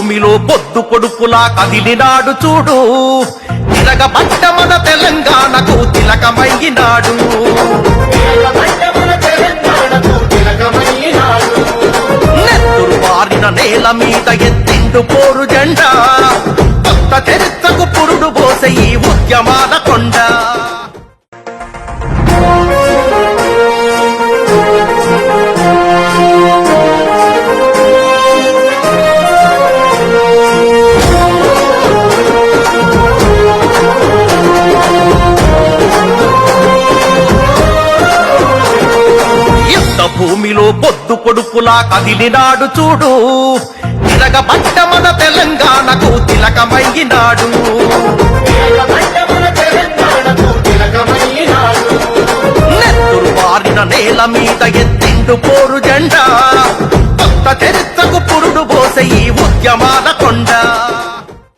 భూమిలో పొద్దు కొడుకులా కదిలినాడు చూడు, తిరగబడ్డ మన తెలంగాణకు తిలకమైనాడు. నెత్తురు పారిన నేల మీద ఎత్తిండు పోరు జెండా, కొత్త చరిత్రకు పురుడు పోసే ఈ ఉద్యమాల కొండ. భూమిలో పొద్దు కొడుకులా కదిలినాడు చూడు, తిరగబడ్డ మన తెలంగాణకు తిలకమైనాడు. నెత్తురు పారిన నేల మీద ఎత్తిండు పోరు జెండా, కొత్త చరిత్రకు పురుడు పోసే ఈ ఉద్యమాల